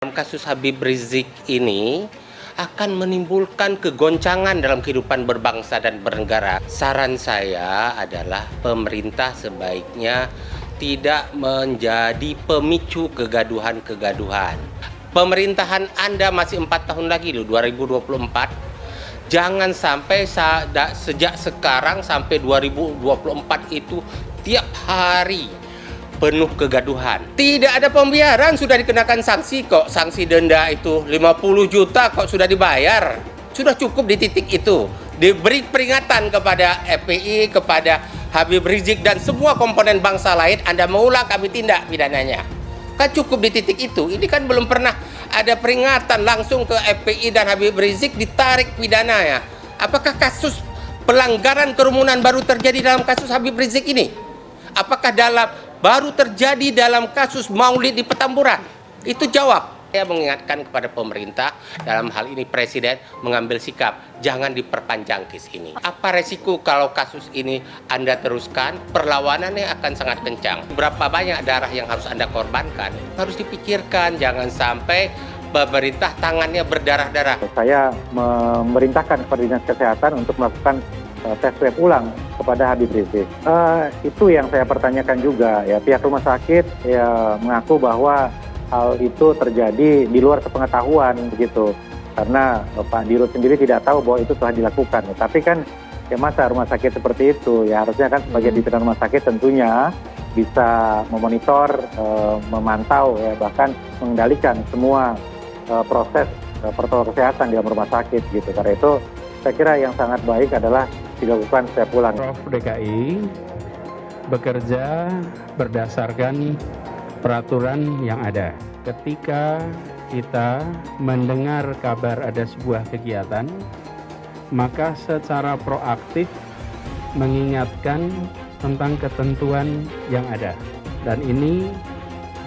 Dalam kasus Habib Rizik ini akan menimbulkan kegoncangan dalam kehidupan berbangsa dan bernegara. Saran saya adalah pemerintah sebaiknya tidak menjadi pemicu kegaduhan-kegaduhan. Pemerintahan Anda masih 4 tahun lagi loh, 2024. Jangan sampai sejak sekarang sampai 2024 itu tiap hari penuh kegaduhan. Tidak ada pembiaran, sudah dikenakan sanksi kok. Sanksi denda itu 50 juta kok sudah dibayar. Sudah cukup di titik itu. Diberi peringatan kepada FPI, kepada Habib Rizik dan semua komponen bangsa lain, Anda mengulang kami tindak pidananya. Kan cukup di titik itu. Ini kan belum pernah ada peringatan langsung ke FPI dan Habib Rizik ditarik pidananya. Apakah kasus pelanggaran kerumunan baru terjadi dalam kasus Habib Rizik ini? Apakah baru terjadi dalam kasus Maulid di Petamburan? Itu jawab. Saya mengingatkan kepada pemerintah, dalam hal ini Presiden, mengambil sikap, jangan diperpanjang kes ini. Apa resiko kalau kasus ini Anda teruskan? Perlawanannya akan sangat kencang. Berapa banyak darah yang harus Anda korbankan? Harus dipikirkan, jangan sampai pemerintah tangannya berdarah-darah. Saya memerintahkan kepada Dinas Kesehatan untuk melakukan tes swab ulang kepada Habib Rizik. Itu yang saya pertanyakan juga. Ya, pihak rumah sakit ya mengaku bahwa hal itu terjadi di luar sepengetahuan begitu. Karena Pak Dirut sendiri tidak tahu bahwa itu telah dilakukan. Tapi kan ya masa rumah sakit seperti itu ya harusnya kan sebagai pimpinan rumah sakit tentunya bisa memonitor, memantau ya bahkan mengendalikan semua proses protokol kesehatan di dalam rumah sakit gitu. Karena itu saya kira yang sangat baik adalah dilakukan swab ulang. Pemprov DKI bekerja berdasarkan peraturan yang ada. Ketika kita mendengar kabar ada sebuah kegiatan, maka secara proaktif mengingatkan tentang ketentuan yang ada. Dan ini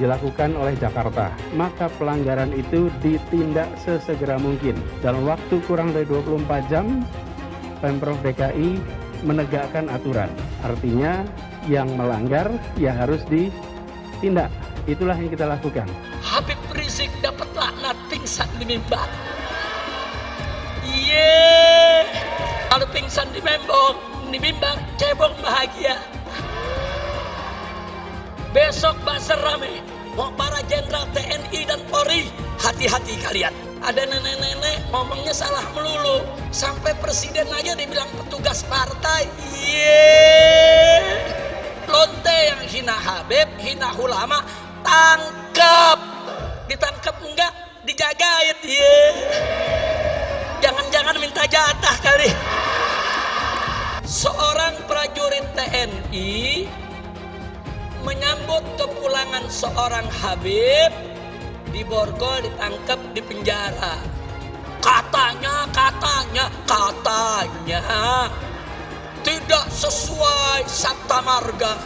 dilakukan oleh Jakarta. Maka pelanggaran itu ditindak sesegera mungkin. Dalam waktu kurang dari 24 jam, Pemprov DKI menegakkan aturan. Artinya yang melanggar ya harus ditindak. Itulah yang kita lakukan. Habib Rizik dapat laknat pingsan di mimbar. Kalau pingsan di mimbar, cebong bahagia. Besok bazar rame. Mau para jenderal TNI dan Polri, hati-hati kalian. Ada nenek-nenek ngomongnya salah melulu. Sampai presiden aja dibilang petugas partai. Lonte yang hina Habib, hina ulama, tangkap. Ditangkap enggak, dijagain. Jangan-jangan minta jatah kali. Seorang prajurit TNI menyambut kepulangan seorang Habib di Borgol, ditangkap di penjara. Katanya tidak sesuai Sabta Marga.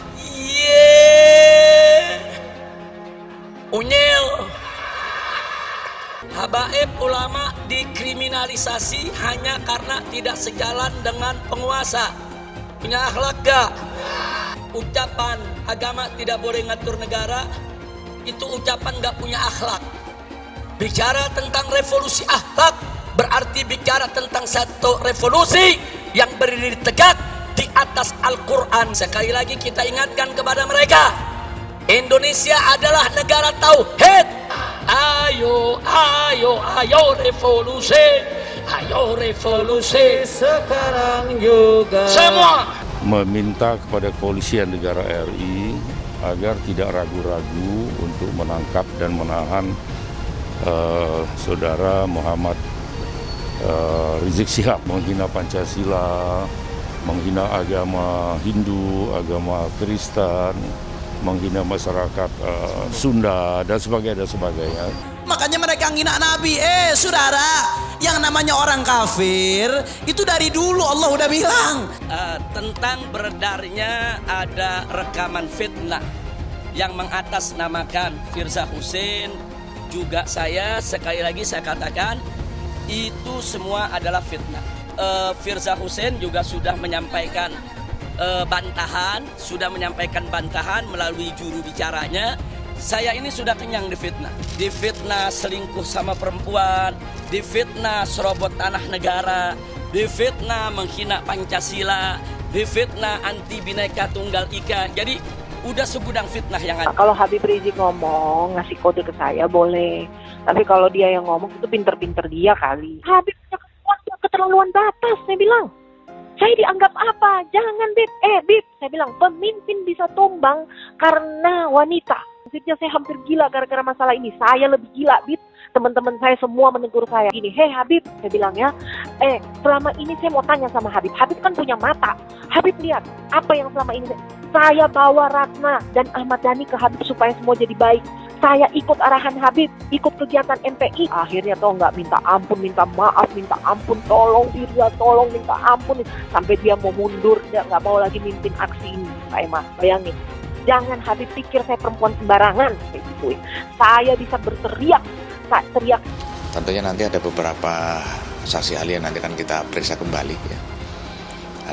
Unyil. Habaib ulama dikriminalisasi hanya karena tidak sejalan dengan penguasa. Punya akhlak gak? Ucapan agama tidak boleh ngatur negara, itu ucapan gak punya akhlak. Bicara tentang revolusi akhlak berarti bicara tentang satu revolusi yang berdiri tegak di atas Al-Quran. Sekali lagi kita ingatkan kepada mereka, Indonesia adalah negara tauhid. Ayo revolusi. Ayo revolusi sekarang juga. Semua meminta kepada kepolisian negara RI agar tidak ragu-ragu untuk menangkap dan menahan saudara Muhammad Rizik Syihab, menghina Pancasila, menghina agama Hindu, agama Kristen, menghina masyarakat Sunda dan sebagainya. Makanya mereka menghina Nabi. Saudara, yang namanya orang kafir itu dari dulu Allah udah bilang. Tentang beredarnya ada rekaman fitnah yang mengatasnamakan Firza Husein, juga saya sekali lagi saya katakan itu semua adalah fitnah. Firza Husein juga sudah menyampaikan bantahan melalui juru bicaranya. Saya ini sudah kenyang difitnah. Difitnah selingkuh sama perempuan, difitnah serobot tanah negara, difitnah menghina Pancasila, difitnah anti Bhinneka Tunggal Ika. Jadi udah segudang fitnah yang ada. Kalau Habib Rizik ngomong, ngasih kode ke saya boleh. Tapi kalau dia yang ngomong itu pinter-pinter dia kali. Habib punya kekuatan keterlaluan batas, saya bilang. Saya dianggap apa? Jangan, Bib. Bib, saya bilang, pemimpin bisa tumbang karena wanita. Maksudnya saya hampir gila gara-gara masalah ini. Saya lebih gila, Bib. Teman-teman saya semua menegur saya. Gini, hei Habib, saya bilang ya. Selama ini saya mau tanya sama Habib. Habib kan punya mata. Habib lihat, apa yang selama ini saya bawa Ratna dan Ahmad Dhani ke Habib supaya semua jadi baik. Saya ikut arahan Habib, ikut kegiatan MPI. Akhirnya toh nggak minta ampun, minta maaf, minta ampun, tolong Firza, tolong minta ampun. Sampai dia mau mundur, dia nggak mau lagi mimpin aksi ini. Pak Emma, bayangin. Jangan Habib pikir saya perempuan sembarangan. Kayak gitu. Saya bisa berteriak, teriak. Tentunya nanti ada beberapa saksi ahli yang nanti akan kita periksa kembali ya.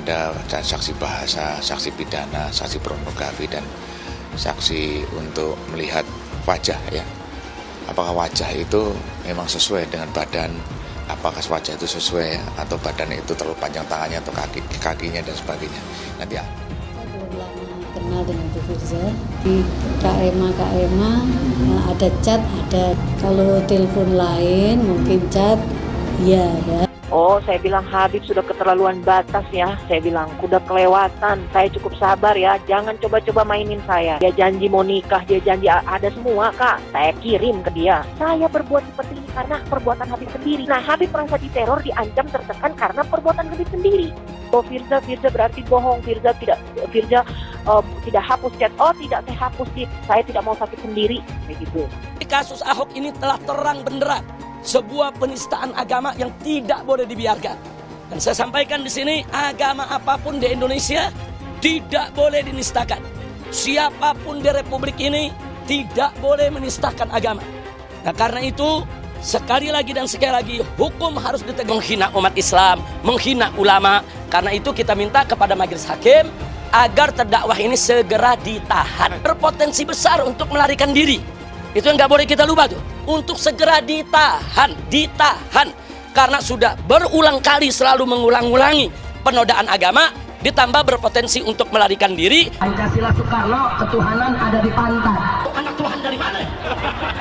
Ada saksi bahasa, saksi pidana, saksi pornografi, dan saksi untuk melihat wajah ya. Apakah wajah itu memang sesuai dengan badan, apakah wajah itu sesuai ya, atau badan itu terlalu panjang tangannya atau kakinya dan sebagainya. Nanti ya. Saya belum lama kenal dengan Bu Firza. Di KMA ada chat, ada kalau telepon lain mungkin chat, iya ya. Oh, saya bilang Habib sudah keterlaluan batas ya. Saya bilang, udah kelewatan. Saya cukup sabar ya. Jangan coba-coba mainin saya. Dia janji mau nikah, dia janji ada semua, Kak. Saya kirim ke dia. Saya berbuat seperti ini karena perbuatan Habib sendiri. Nah, Habib merasa diteror, diancam, tertekan karena perbuatan Habib sendiri. Oh, Firza berarti bohong. Firza tidak hapus chat. Oh, tidak, saya hapus sih. Saya tidak mau sakit sendiri. Kayak gitu. Kasus Ahok ini telah terang benderang. Sebuah penistaan agama yang tidak boleh dibiarkan. Dan saya sampaikan di sini, agama apapun di Indonesia tidak boleh dinistakan. Siapapun di Republik ini tidak boleh menistakan agama. Nah, karena itu sekali lagi dan sekali lagi hukum harus ditegak. Menghina umat Islam, menghina ulama. Karena itu kita minta kepada majelis hakim agar terdakwah ini segera ditahan. Berpotensi besar untuk melarikan diri. Itu yang nggak boleh kita lupa tuh. Untuk segera ditahan. Karena sudah berulang kali selalu mengulang-ulangi penodaan agama, ditambah berpotensi untuk melarikan diri. Pancasila Soekarno, ketuhanan ada di pantat. Anak Tuhan dari mana?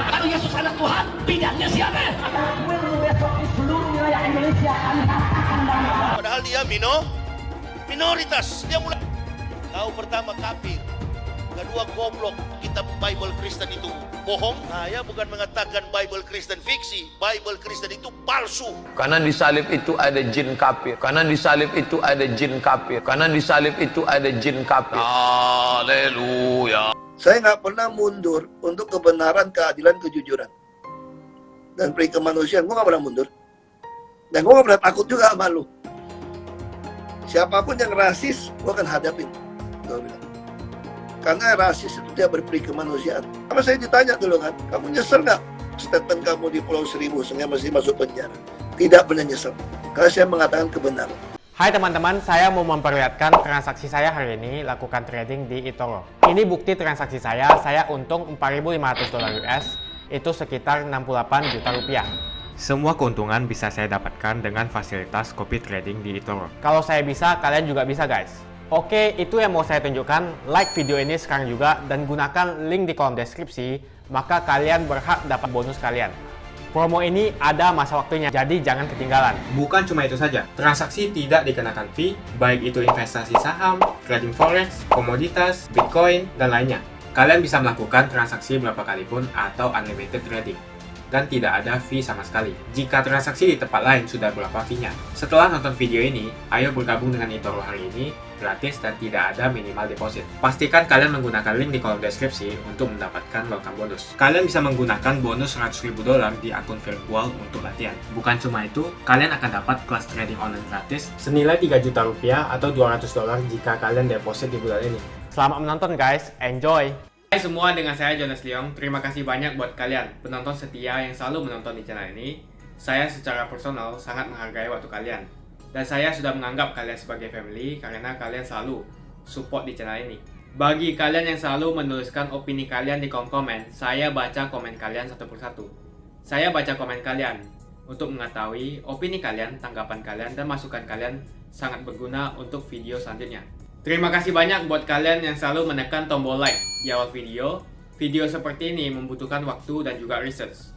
Kalau Yesus anak Tuhan, bidangnya siapa? Besok di seluruh wilayah Indonesia kami katakan bahwa padahal dia minoritas. Dia mulai tahu pertama kafir, kedua goblok. Kitab Bible Kristen itu bohong. Saya bukan mengatakan Bible Kristen fiksi. Bible Kristen itu palsu. Karena di salib itu ada jin kafir. Karena di salib itu ada jin kafir. Karena di salib itu ada jin kafir. Haleluya. Saya nggak pernah mundur untuk kebenaran, keadilan, kejujuran, dan peri kemanusiaan. Gue nggak pernah mundur. Dan gue nggak pernah takut juga sama lu. Siapapun yang rasis, gue akan hadapin. Gue bilang. Karena rasis itu dia berperi kemanusiaan. Sama saya ditanya dulu kan, kamu nyesel nggak statement kamu di Pulau Seribu sehingga masih masuk penjara? Tidak pernah nyesel, karena saya mengatakan kebenaran. Hai teman-teman, saya mau memperlihatkan transaksi saya hari ini lakukan trading di eToro. Ini bukti transaksi saya untung $4.500 US, itu sekitar 68 juta rupiah. Semua keuntungan bisa saya dapatkan dengan fasilitas copy trading di eToro. Kalau saya bisa, kalian juga bisa guys. Oke, itu yang mau saya tunjukkan. Like video ini sekarang juga dan gunakan link di kolom deskripsi, maka kalian berhak dapat bonus kalian. Promo ini ada masa waktunya, jadi jangan ketinggalan. Bukan cuma itu saja, transaksi tidak dikenakan fee, baik itu investasi saham, trading forex, komoditas, bitcoin, dan lainnya. Kalian bisa melakukan transaksi berapa kali pun atau unlimited trading. Dan tidak ada fee sama sekali. Jika transaksi di tempat lain sudah berapa fee-nya. Setelah nonton video ini, ayo bergabung dengan eToro hari ini, gratis dan tidak ada minimal deposit. Pastikan kalian menggunakan link di kolom deskripsi untuk mendapatkan welcome bonus. Kalian bisa menggunakan bonus $100.000 di akun virtual untuk latihan. Bukan cuma itu, kalian akan dapat kelas trading online gratis senilai 3 juta rupiah atau $200 jika kalian deposit di bulan ini. Selamat menonton guys, enjoy! Hai semua, dengan saya Jonas Leong. Terima kasih banyak buat kalian penonton setia yang selalu menonton di channel ini. Saya secara personal sangat menghargai waktu kalian. Dan saya sudah menganggap kalian sebagai family karena kalian selalu support di channel ini. Bagi kalian yang selalu menuliskan opini kalian di kolom komen, saya baca komen kalian satu persatu. Saya baca komen kalian untuk mengetahui opini kalian, tanggapan kalian, dan masukan kalian sangat berguna untuk video selanjutnya. Terima kasih banyak buat kalian yang selalu menekan tombol like di awal video. Video seperti ini membutuhkan waktu dan juga research.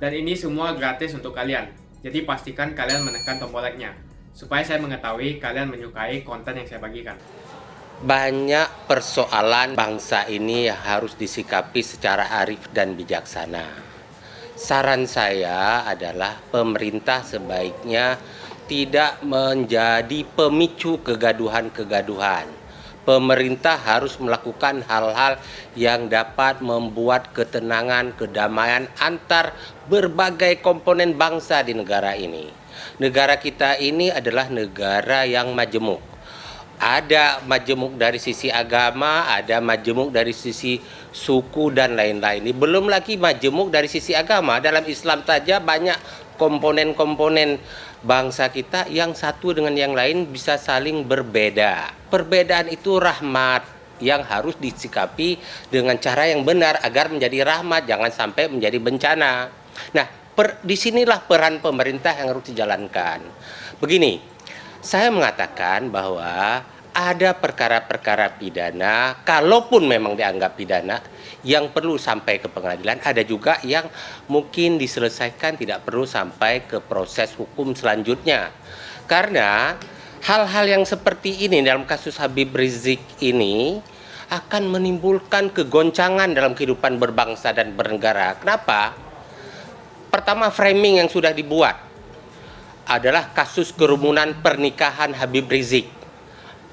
Dan ini semua gratis untuk kalian. Jadi pastikan kalian menekan tombol like-nya supaya saya mengetahui kalian menyukai konten yang saya bagikan. Banyak persoalan bangsa ini yang harus disikapi secara arif dan bijaksana. Saran saya adalah pemerintah sebaiknya tidak menjadi pemicu kegaduhan-kegaduhan. Pemerintah harus melakukan hal-hal yang dapat membuat ketenangan, kedamaian antar berbagai komponen bangsa di negara ini. Negara kita ini adalah negara yang majemuk. Ada majemuk dari sisi agama, ada majemuk dari sisi suku dan lain-lain. Belum lagi majemuk dari sisi agama. Dalam Islam saja banyak komponen-komponen bangsa kita yang satu dengan yang lain bisa saling berbeda. Perbedaan itu rahmat yang harus disikapi dengan cara yang benar agar menjadi rahmat, jangan sampai menjadi bencana. Nah, disinilah peran pemerintah yang harus dijalankan. Begini, saya mengatakan bahwa ada perkara-perkara pidana, kalaupun memang dianggap pidana, yang perlu sampai ke pengadilan. Ada juga yang mungkin diselesaikan tidak perlu sampai ke proses hukum selanjutnya. Karena hal-hal yang seperti ini dalam kasus Habib Rizik ini akan menimbulkan kegoncangan dalam kehidupan berbangsa dan bernegara. Kenapa? Pertama, framing yang sudah dibuat adalah kasus kerumunan pernikahan Habib Rizik.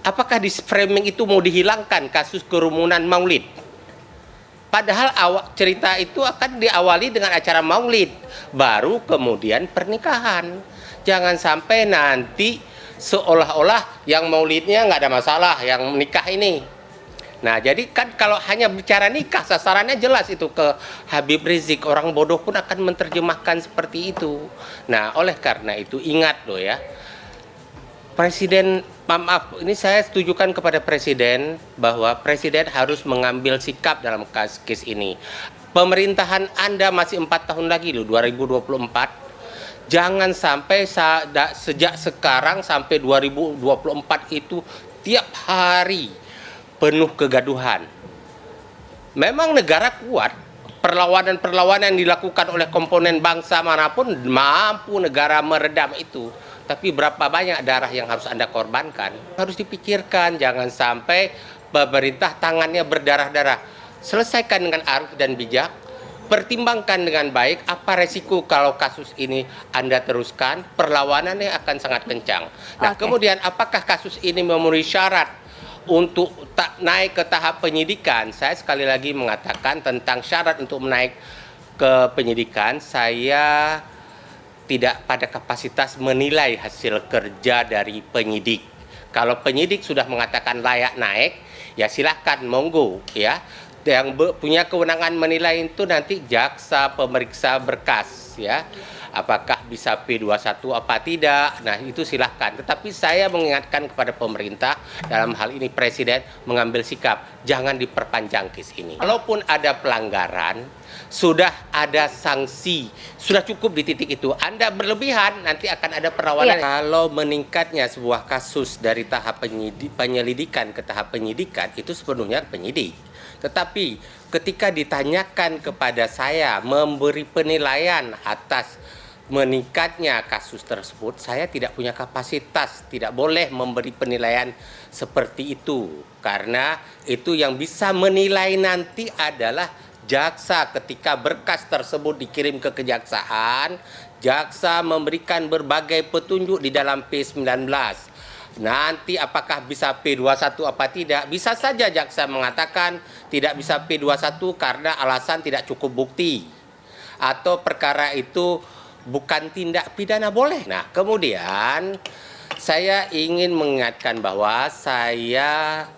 Apakah di framing itu mau dihilangkan kasus kerumunan maulid? Padahal cerita itu akan diawali dengan acara maulid, baru kemudian pernikahan. Jangan sampai nanti seolah-olah yang maulidnya nggak ada masalah, yang menikah ini. Nah, jadi kan kalau hanya bicara nikah, sasarannya jelas itu ke Habib Rizik. Orang bodoh pun akan menerjemahkan seperti itu. Nah, oleh karena itu ingat loh ya, Presiden, maaf, ini saya setujukan kepada Presiden bahwa Presiden harus mengambil sikap dalam kasus ini. Pemerintahan Anda masih 4 tahun lagi loh, 2024. Jangan sampai sejak sekarang sampai 2024 itu tiap hari penuh kegaduhan. Memang negara kuat, perlawanan-perlawanan yang dilakukan oleh komponen bangsa manapun mampu negara meredam itu. Tapi berapa banyak darah yang harus Anda korbankan? Harus dipikirkan, jangan sampai pemerintah tangannya berdarah-darah. Selesaikan dengan arif dan bijak, pertimbangkan dengan baik apa resiko kalau kasus ini Anda teruskan, perlawanannya akan sangat kencang. Nah, kemudian apakah kasus ini memenuhi syarat untuk naik ke tahap penyidikan? Saya sekali lagi mengatakan tentang syarat untuk menaik ke penyidikan, saya tidak pada kapasitas menilai hasil kerja dari penyidik. Kalau penyidik sudah mengatakan layak naik, ya silahkan, monggo ya. Yang punya kewenangan menilai itu nanti jaksa pemeriksa berkas ya. Apakah bisa P21 apa tidak, nah itu silahkan. Tetapi saya mengingatkan kepada pemerintah, dalam hal ini Presiden, mengambil sikap, jangan diperpanjang kes ini. Kalaupun ada pelanggaran, sudah ada sanksi, sudah cukup di titik itu. Anda berlebihan, nanti akan ada perlawanan. Kalau meningkatnya sebuah kasus dari tahap penyelidikan ke tahap penyidikan, itu sepenuhnya penyidik. Tetapi ketika ditanyakan kepada saya memberi penilaian atas meningkatnya kasus tersebut, saya tidak punya kapasitas, tidak boleh memberi penilaian seperti itu. Karena itu yang bisa menilai nanti adalah jaksa. Ketika berkas tersebut dikirim ke kejaksaan, jaksa memberikan berbagai petunjuk di dalam P19. Nanti apakah bisa P21 apa tidak? Bisa saja jaksa mengatakan tidak bisa P21 karena alasan tidak cukup bukti. Atau perkara itu bukan tindak pidana, boleh. Nah, kemudian saya ingin mengingatkan bahwa saya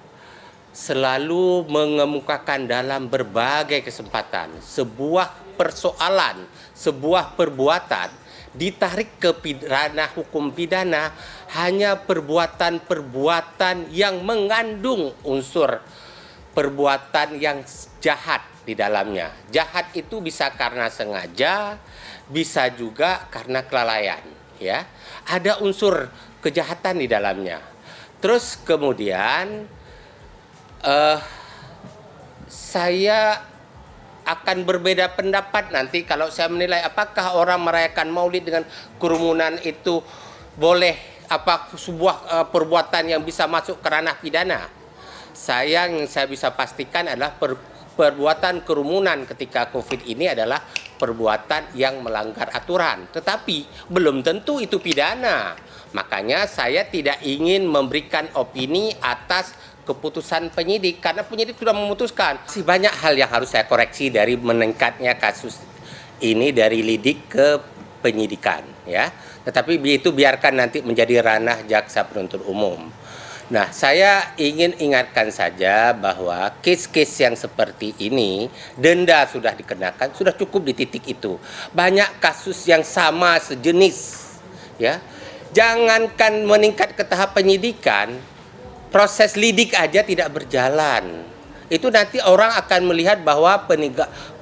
selalu mengemukakan dalam berbagai kesempatan sebuah persoalan, sebuah perbuatan ditarik ke ranah hukum pidana hanya perbuatan-perbuatan yang mengandung unsur perbuatan yang jahat di dalamnya. Jahat itu bisa karena sengaja, bisa juga karena kelalaian, ya. Ada unsur kejahatan di dalamnya. Terus kemudian saya akan berbeda pendapat nanti kalau saya menilai apakah orang merayakan Maulid dengan kerumunan itu boleh sebuah perbuatan yang bisa masuk ke ranah pidana. Yang saya bisa pastikan adalah perbuatan kerumunan ketika COVID ini adalah perbuatan yang melanggar aturan. Tetapi belum tentu itu pidana. Makanya saya tidak ingin memberikan opini atas keputusan penyidik karena penyidik sudah memutuskan. Masih banyak hal yang harus saya koreksi dari meningkatnya kasus ini dari lidik ke penyidikan, ya. Tetapi itu biarkan nanti menjadi ranah jaksa penuntut umum. Nah, saya ingin ingatkan saja bahwa case-case yang seperti ini, denda sudah dikenakan, sudah cukup di titik itu. Banyak kasus yang sama sejenis, ya. Jangankan meningkat ke tahap penyidikan, proses lidik aja tidak berjalan. Itu nanti orang akan melihat bahwa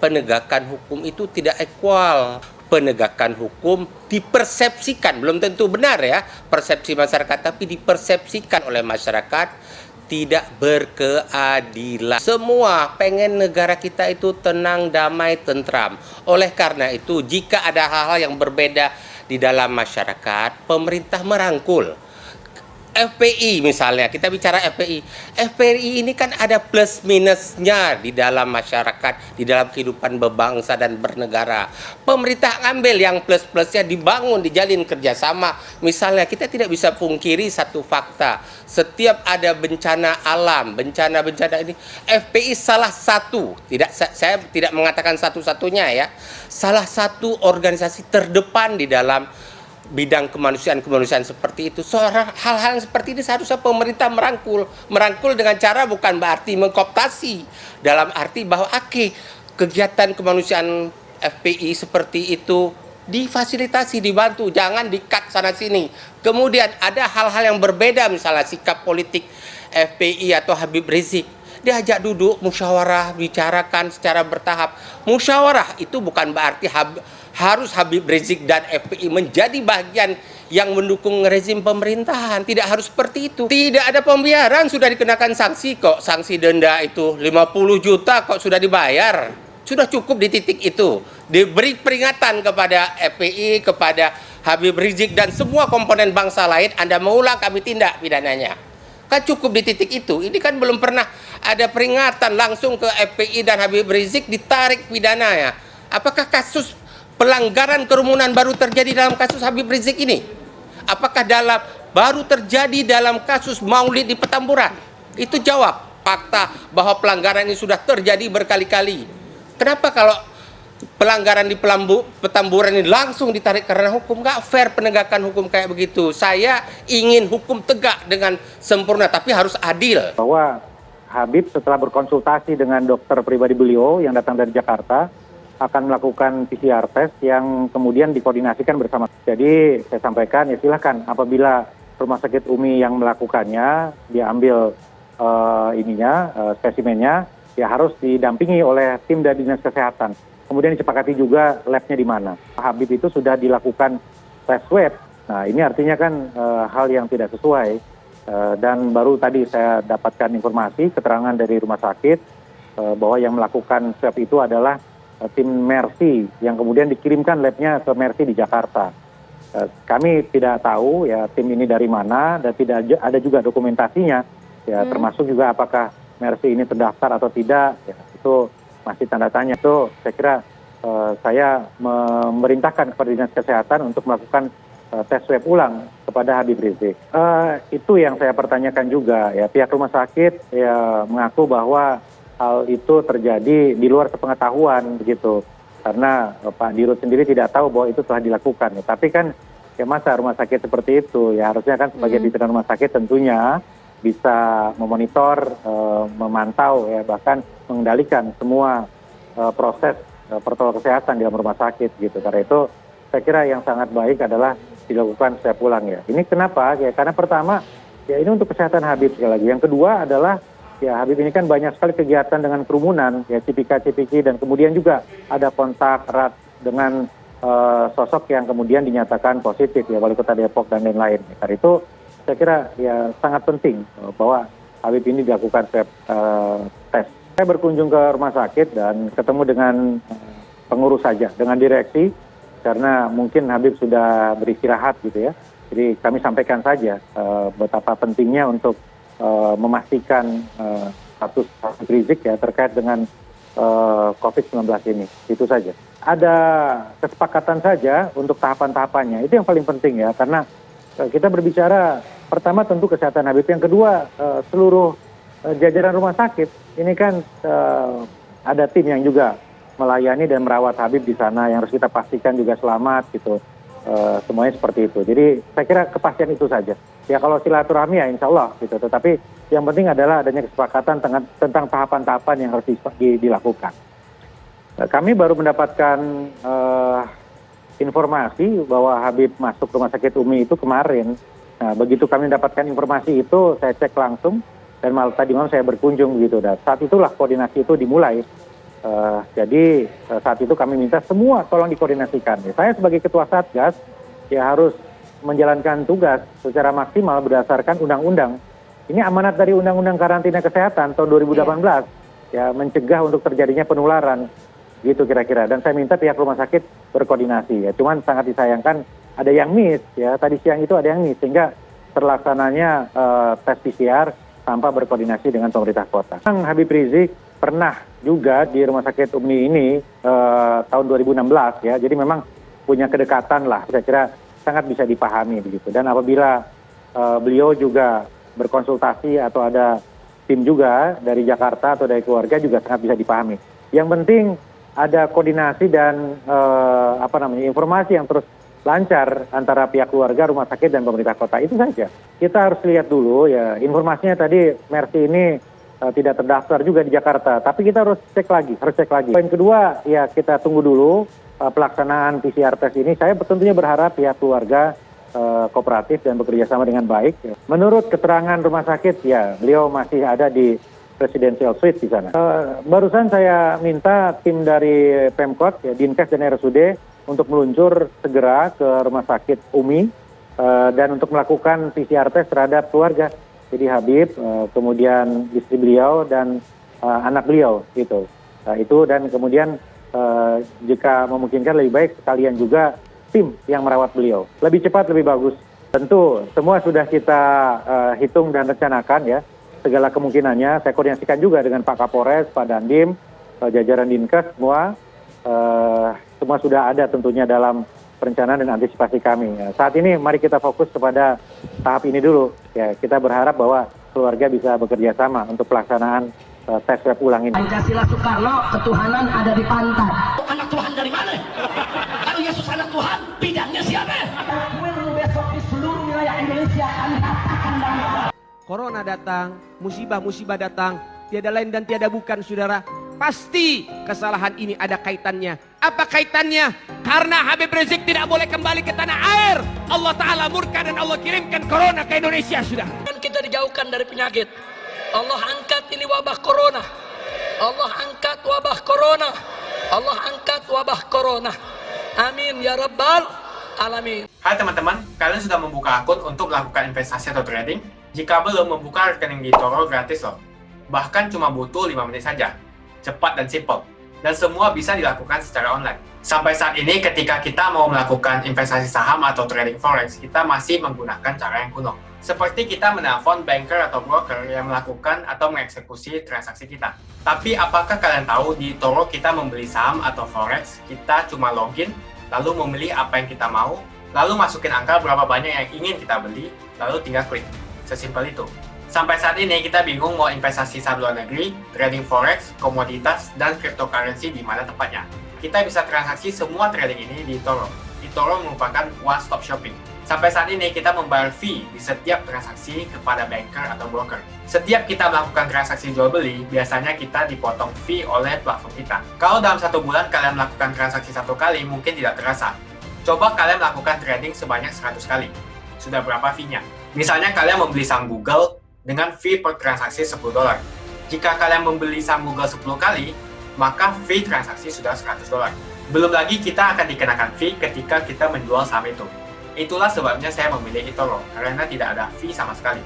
penegakan hukum itu tidak equal. Penegakan hukum dipersepsikan, belum tentu benar ya, persepsi masyarakat, tapi dipersepsikan oleh masyarakat tidak berkeadilan. Semua pengen negara kita itu tenang, damai, tentram. Oleh karena itu, jika ada hal-hal yang berbeda di dalam masyarakat, pemerintah merangkul. FPI misalnya, kita bicara FPI. FPI ini kan ada plus minusnya di dalam masyarakat, di dalam kehidupan berbangsa dan bernegara. Pemerintah ambil yang plus-plusnya, dibangun, dijalin kerjasama. Misalnya kita tidak bisa pungkiri satu fakta. Setiap ada bencana alam, bencana-bencana ini, FPI salah satu, saya tidak mengatakan satu-satunya ya, salah satu organisasi terdepan di dalam bidang kemanusiaan seperti itu. Hal-hal seperti ini seharusnya pemerintah merangkul dengan cara bukan berarti mengkooptasi, dalam arti bahwa kegiatan kemanusiaan FPI seperti itu difasilitasi, dibantu, jangan di-cut sana sini. Kemudian ada hal-hal yang berbeda, misalnya sikap politik FPI atau Habib Rizik, diajak duduk, musyawarah, bicarakan secara bertahap. Musyawarah itu bukan berarti harus Habib Rizik dan FPI menjadi bagian yang mendukung rezim pemerintahan. Tidak harus seperti itu. Tidak ada pembiaran, sudah dikenakan sanksi kok. Sanksi denda itu 50 juta kok sudah dibayar. Sudah cukup di titik itu. Diberi peringatan kepada FPI, kepada Habib Rizik dan semua komponen bangsa lain, Anda mengulang kami tindak pidananya. Kan cukup di titik itu. Ini kan belum pernah ada peringatan langsung ke FPI dan Habib Rizik ditarik pidananya. Apakah kasus pelanggaran kerumunan baru terjadi dalam kasus Habib Rizik ini? Apakah baru terjadi dalam kasus Maulid di Petamburan? Itu jawab fakta bahwa pelanggaran ini sudah terjadi berkali-kali. Kenapa kalau pelanggaran di Petamburan ini langsung ditarik karena hukum? Nggak fair penegakan hukum kayak begitu. Saya ingin hukum tegak dengan sempurna, tapi harus adil. Bahwa Habib setelah berkonsultasi dengan dokter pribadi beliau yang datang dari Jakarta, akan melakukan PCR test yang kemudian dikoordinasikan bersama. Jadi saya sampaikan ya silahkan apabila Rumah Sakit UMI yang melakukannya, dia ambil spesimennya, ya harus didampingi oleh tim dari Dinas Kesehatan. Kemudian disepakati juga labnya di mana. Habib itu sudah dilakukan tes swab. Nah ini artinya kan hal yang tidak sesuai. Dan baru tadi saya dapatkan informasi, keterangan dari rumah sakit bahwa yang melakukan swab itu adalah tim Mercy yang kemudian dikirimkan labnya ke Mercy di Jakarta. Kami tidak tahu ya tim ini dari mana dan tidak ada juga dokumentasinya ya, termasuk juga apakah Mercy ini terdaftar atau tidak ya, itu masih tanda tanya. Itu saya kira saya memerintahkan kepada Dinas Kesehatan untuk melakukan tes swab ulang kepada Habib Rizik. Itu yang saya pertanyakan juga ya, pihak rumah sakit ya mengaku bahwa hal itu terjadi di luar sepengetahuan begitu, karena Pak Dirut sendiri tidak tahu bahwa itu telah dilakukan. Tapi kan ya masa rumah sakit seperti itu ya harusnya kan sebagai pimpinan rumah sakit tentunya bisa memonitor, memantau ya bahkan mengendalikan semua proses protokol kesehatan di dalam rumah sakit gitu. Karena itu saya kira yang sangat baik adalah dilakukan swab ulang ya. Ini kenapa? Ya karena pertama ya ini untuk kesehatan Habib sekali lagi. Yang kedua adalah ya Habib ini kan banyak sekali kegiatan dengan kerumunan, ya cipika-cipiki, dan kemudian juga ada kontak erat dengan sosok yang kemudian dinyatakan positif, ya wali kota Depok dan lain-lain. Karena itu saya kira ya sangat penting bahwa Habib ini dilakukan swab tes. Saya berkunjung ke rumah sakit dan ketemu dengan pengurus saja, dengan direksi, karena mungkin Habib sudah beristirahat gitu ya. Jadi kami sampaikan saja betapa pentingnya untuk memastikan status Habib Rizik ya terkait dengan COVID-19 ini. Itu saja. Ada kesepakatan saja untuk tahapan-tahapannya. Itu yang paling penting ya, karena kita berbicara pertama tentu kesehatan Habib, yang kedua seluruh jajaran rumah sakit. Ini kan ada tim yang juga melayani dan merawat Habib di sana yang harus kita pastikan juga selamat gitu. Semuanya seperti itu. Jadi saya kira kepastian itu saja. Ya kalau silaturahmi ya insya Allah gitu. Tetapi yang penting adalah adanya kesepakatan tentang tahapan-tahapan yang harus dilakukan. Kami baru mendapatkan informasi bahwa Habib masuk rumah sakit Umi itu kemarin. Nah, begitu kami mendapatkan informasi itu, saya cek langsung dan malam tadi malam saya berkunjung gitu. Dan saat itulah koordinasi itu dimulai. Jadi saat itu kami minta semua tolong dikoordinasikan. Saya sebagai ketua Satgas ya harus menjalankan tugas secara maksimal berdasarkan undang-undang. Ini amanat dari Undang-Undang Karantina Kesehatan tahun 2018 ya, mencegah untuk terjadinya penularan. Gitu kira-kira, dan saya minta pihak rumah sakit berkoordinasi ya. Cuman sangat disayangkan ada yang miss ya, tadi siang itu ada yang miss sehingga terlaksananya tes PCR tanpa berkoordinasi dengan pemerintah kota. Habib Rizik pernah juga di rumah sakit Umi ini tahun 2016 ya, jadi memang punya kedekatan lah, saya kira sangat bisa dipahami begitu. Dan apabila beliau juga berkonsultasi atau ada tim juga dari Jakarta atau dari keluarga juga sangat bisa dipahami. Yang penting ada koordinasi dan informasi yang terus lancar antara pihak keluarga, rumah sakit dan pemerintah kota. Itu saja. Kita harus lihat dulu ya, informasinya tadi Mercy ini tidak terdaftar juga di Jakarta, tapi kita harus cek lagi. Poin kedua ya, kita tunggu dulu pelaksanaan PCR test ini. Saya tentunya berharap pihak keluarga kooperatif dan bekerja sama dengan baik. Menurut keterangan rumah sakit ya, beliau masih ada di Presidential Suite di sana. Barusan saya minta tim dari Pemkot, ya, Dinkes dan RSUD untuk meluncur segera ke rumah sakit Umi dan untuk melakukan PCR test terhadap keluarga. Jadi Habib, kemudian istri beliau dan anak beliau gitu. Itu dan kemudian jika memungkinkan lebih baik sekalian juga tim yang merawat beliau. Lebih cepat lebih bagus. Tentu semua sudah kita hitung dan rencanakan ya. Segala kemungkinannya, saya koordinasikan juga dengan Pak Kapolres, Pak Dandim, jajaran Dinkes, semua sudah ada tentunya dalam perencanaan dan antisipasi kami. Ya, saat ini mari kita fokus kepada tahap ini dulu. Ya, kita berharap bahwa keluarga bisa bekerja sama untuk pelaksanaan tes swab ulang ini. Pancasila Soekarno, ketuhanan ada di pantat. Anak Tuhan dari mana? Kalau Yesus anak Tuhan, bidangnya siapa? Besok di seluruh wilayah Indonesia kami katakan bahwa Corona datang, musibah-musibah datang, tiada lain dan tiada bukan saudara. Pasti kesalahan ini ada kaitannya. Apa kaitannya? Karena Habib Rizik tidak boleh kembali ke tanah air. Allah Ta'ala murka dan Allah kirimkan Corona ke Indonesia sudah. Kita dijauhkan dari penyakit. Allah angkat ini wabah Corona. Allah angkat wabah Corona. Allah angkat wabah Corona. Amin ya Rabbal Alamin. Hai teman-teman, kalian sudah membuka akun untuk melakukan investasi atau trading? Jika belum, membuka rekening di eToro gratis loh. Bahkan cuma butuh 5 menit saja. Cepat dan simple. Dan semua bisa dilakukan secara online. Sampai saat ini ketika kita mau melakukan investasi saham atau trading forex, kita masih menggunakan cara yang kuno. Seperti kita menelpon banker atau broker yang melakukan atau mengeksekusi transaksi kita. Tapi apakah kalian tahu di eToro kita membeli saham atau forex, kita cuma login, lalu memilih apa yang kita mau, lalu masukin angka berapa banyak yang ingin kita beli, lalu tinggal klik. Sesimpel itu. Sampai saat ini kita bingung mau investasi saham luar negeri, trading forex, komoditas, dan cryptocurrency di mana tempatnya. Kita bisa transaksi semua trading ini di eToro. eToro merupakan one-stop shopping. Sampai saat ini kita membayar fee di setiap transaksi kepada banker atau broker. Setiap kita melakukan transaksi jual beli, biasanya kita dipotong fee oleh platform kita. Kalau dalam 1 bulan kalian melakukan transaksi 1 kali, mungkin tidak terasa. Coba kalian melakukan trading sebanyak 100 kali. Sudah berapa fee-nya? Misalnya kalian membeli saham Google dengan fee per transaksi $10. Jika kalian membeli saham Google 10 kali, maka fee transaksi sudah $100. Belum lagi kita akan dikenakan fee ketika kita menjual saham itu. Itulah sebabnya saya memilih eToro, karena tidak ada fee sama sekali.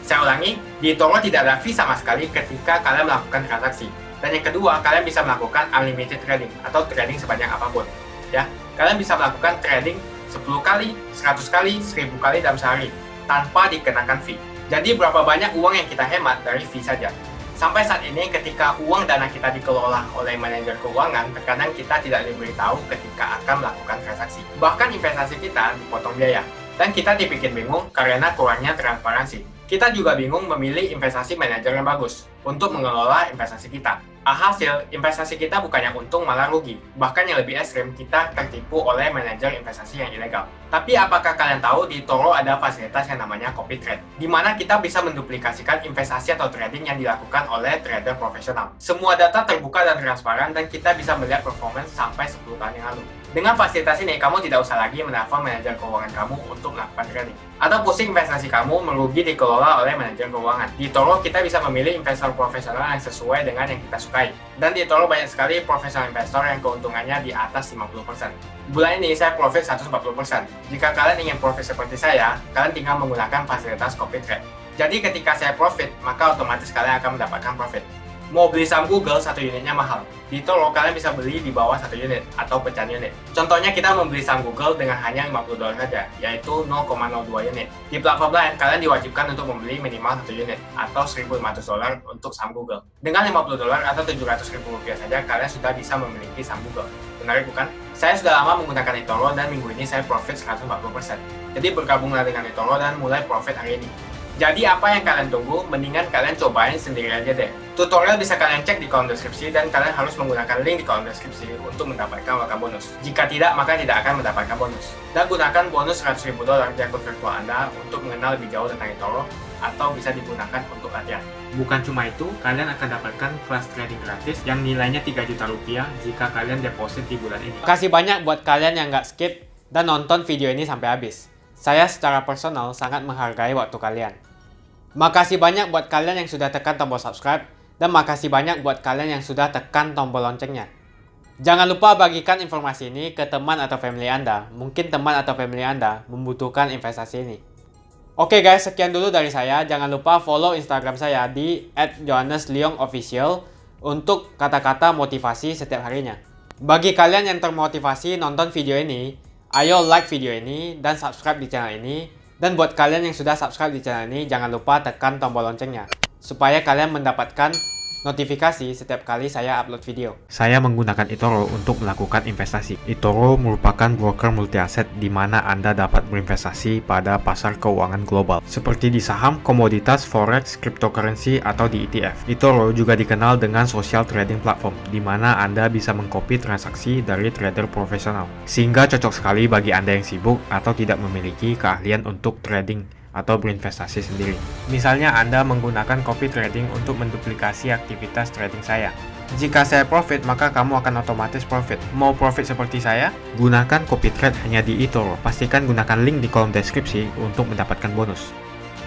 Saya ulangi, di eToro tidak ada fee sama sekali ketika kalian melakukan transaksi. Dan yang kedua, kalian bisa melakukan unlimited trading atau trading sebanyak apapun. Ya, kalian bisa melakukan trading 10 kali, 100 kali, 1000 kali dalam sehari tanpa dikenakan fee. Jadi berapa banyak uang yang kita hemat dari fee saja. Sampai saat ini ketika uang dana kita dikelola oleh manajer keuangan, terkadang kita tidak diberitahu ketika akan melakukan transaksi. Bahkan investasi kita dipotong biaya. Dan kita dibikin bingung karena kurangnya transparansi. Kita juga bingung memilih investasi manajer yang bagus untuk mengelola investasi kita. Alhasil, investasi kita bukannya untung malah rugi. Bahkan yang lebih ekstrim, kita tertipu oleh manajer investasi yang ilegal. Tapi apakah kalian tahu di eToro ada fasilitas yang namanya copy trade, di mana kita bisa menduplikasikan investasi atau trading yang dilakukan oleh trader profesional. Semua data terbuka dan transparan dan kita bisa melihat performance sampai 10 tahun yang lalu. Dengan fasilitas ini, kamu tidak usah lagi menelpon manajer keuangan kamu untuk melakukan trading. Atau pusing investasi kamu merugi dikelola oleh manajer keuangan. Di eToro kita bisa memilih investor profesional yang sesuai dengan yang kita sukai. Dan di eToro banyak sekali profesional investor yang keuntungannya di atas 50%. Bulan ini saya profit 140%. Jika kalian ingin profit seperti saya, kalian tinggal menggunakan fasilitas copy trade. Jadi ketika saya profit, maka otomatis kalian akan mendapatkan profit. Mau beli saham Google, 1 unitnya mahal. Di eToro kalian bisa beli di bawah 1 unit atau pecahan unit. Contohnya kita membeli saham Google dengan hanya $50 saja, yaitu 0,02 unit. Di platform lain, kalian diwajibkan untuk membeli minimal 1 unit atau $1.500 untuk saham Google. Dengan $50 atau Rp700.000 saja, kalian sudah bisa memiliki saham Google. Menarik bukan? Saya sudah lama menggunakan eToro dan minggu ini saya profit 140%. Jadi bergabunglah dengan eToro dan mulai profit hari ini. Jadi apa yang kalian tunggu? Mendingan kalian cobain sendiri aja deh. Tutorial bisa kalian cek di kolom deskripsi dan kalian harus menggunakan link di kolom deskripsi untuk mendapatkan welcome bonus. Jika tidak, maka tidak akan mendapatkan bonus. Dan gunakan bonus $100.000 di akun virtual Anda untuk mengenal lebih jauh tentang eToro atau bisa digunakan untuk latihan. Bukan cuma itu, kalian akan dapatkan flash trading gratis yang nilainya Rp3 juta jika kalian deposit di bulan ini. Terima kasih banyak buat kalian yang nggak skip dan nonton video ini sampai habis. Saya secara personal sangat menghargai waktu kalian. Makasih banyak buat kalian yang sudah tekan tombol subscribe dan makasih banyak buat kalian yang sudah tekan tombol loncengnya. Jangan lupa bagikan informasi ini ke teman atau family Anda. Mungkin teman atau family Anda membutuhkan investasi ini. Oke guys, sekian dulu dari saya. Jangan lupa follow Instagram saya di @johannesleongofficial untuk kata-kata motivasi setiap harinya. Bagi kalian yang termotivasi nonton video ini, ayo like video ini dan subscribe di channel ini. Dan buat kalian yang sudah subscribe di channel ini, jangan lupa tekan tombol loncengnya supaya kalian mendapatkan notifikasi setiap kali saya upload video. Saya menggunakan eToro untuk melakukan investasi. eToro merupakan broker multi aset di mana Anda dapat berinvestasi pada pasar keuangan global seperti di saham, komoditas, forex, cryptocurrency atau di ETF. eToro juga dikenal dengan social trading platform di mana Anda bisa mengcopy transaksi dari trader profesional sehingga cocok sekali bagi Anda yang sibuk atau tidak memiliki keahlian untuk trading atau berinvestasi sendiri. Misalnya Anda menggunakan copy trading untuk menduplikasi aktivitas trading saya. Jika saya profit, maka kamu akan otomatis profit. Mau profit seperti saya? Gunakan copy trade hanya di eToro. Pastikan gunakan link di kolom deskripsi untuk mendapatkan bonus.